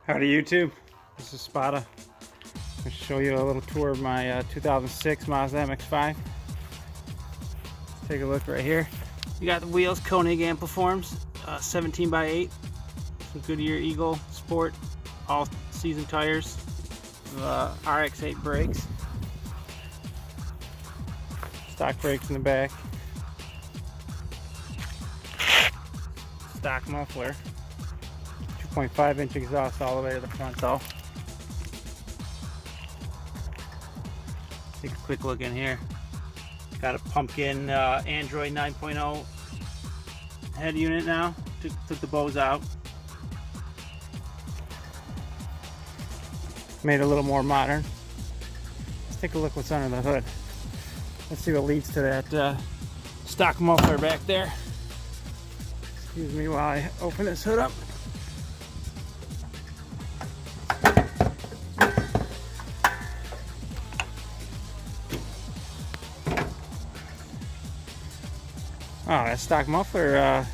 Howdy YouTube, this is Spada. I'm going to show you a little tour of my 2006 Mazda MX-5. Let's take a look right here. You got the wheels, Koenig Ampliforms, 17x8, some Goodyear Eagle Sport, all season tires, RX-8 brakes, stock brakes in the back, stock muffler, 2.5-inch exhaust all the way to the front though. Take a quick look in here. Got a pumpkin Android 9.0 head unit now. Took the bows out. Made it a little more modern. Let's take a look what's under the hood. Let's see what leads to that stock muffler back there. Excuse me while I open this hood up. Oh, that stock muffler, a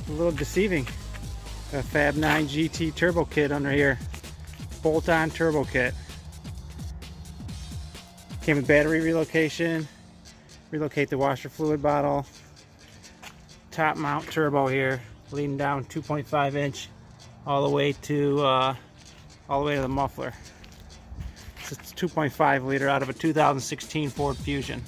little deceiving. A Fab9 GT turbo kit under here. Bolt-on turbo kit. Came with battery relocation. Relocate the washer fluid bottle. Top mount turbo here, leading down 2.5-inch all the way to the muffler. It's 2.5 liter out of a 2016 Ford Fusion.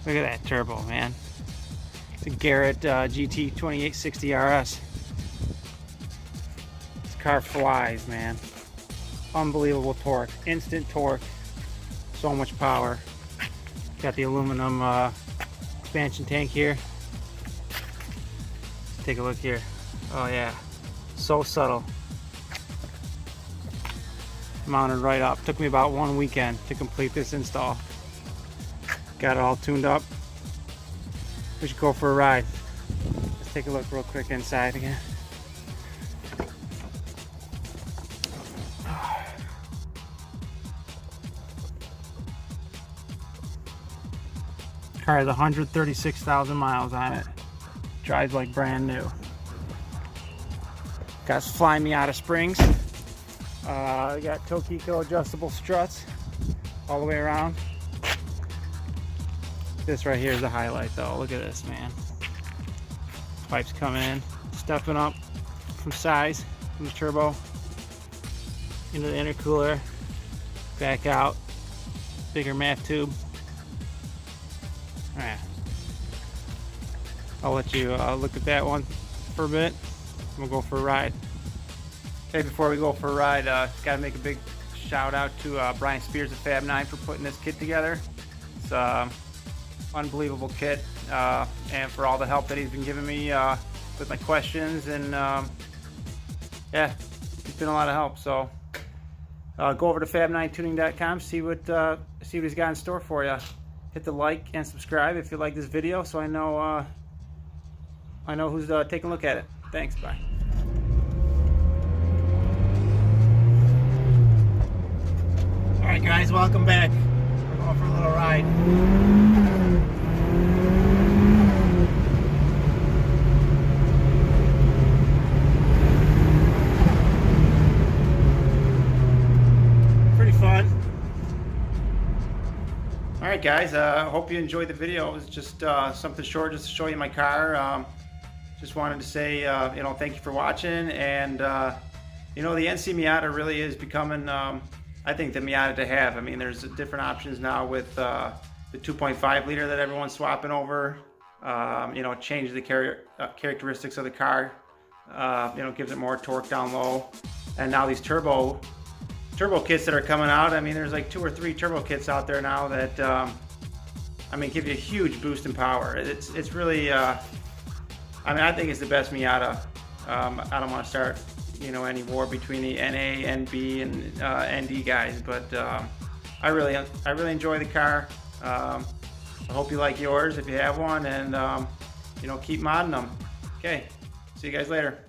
Look at that turbo, man. It's a Garrett GT 2860 RS. This car flies, man. Unbelievable torque, instant torque, so much power. Got the aluminum expansion tank here. Take a look here. Oh yeah, so subtle. Mounted right up. Took me about 1 weekend to complete this install. Got it all tuned up. We should go for a ride. Let's take a look real quick inside again. Car has 136,000 miles on it. Drives like brand new. Got Fly Miata springs. Got Tokiko adjustable struts all the way around. This right here is the highlight though. Look at this, man. Pipes coming in, stepping up from size from the turbo into the intercooler, back out, bigger MAF tube. All right, I'll let you look at that one for a bit. We'll go for a ride. Okay, before we go for a ride, got to make a big shout out to Brian Spears at Fab9 for putting this kit together. It's unbelievable kit, and for all the help that he's been giving me with my questions, and yeah, it's been a lot of help. So go over to fab9tuning.com, see what he's got in store for you. Hit the like and subscribe if you like this video, so I know who's taking a look at it. Thanks, bye. All right, guys, welcome back. We're going for a little ride. Alright guys, I hope you enjoyed the video. It was just something short just to show you my car. Just wanted to say, thank you for watching, and the NC Miata really is becoming, I think, the Miata to have. I mean, there's different options now with the 2.5 liter that everyone's swapping over. Change the characteristics of the car. Gives it more torque down low. And now these turbo kits that are coming out. I mean, there's like 2 or 3 turbo kits out there now that give you a huge boost in power. It's really I think it's the best Miata. I don't want to start any war between the NA, NB, and ND guys, but I really enjoy the car. I hope you like yours if you have one, and keep modding them. Okay, see you guys later.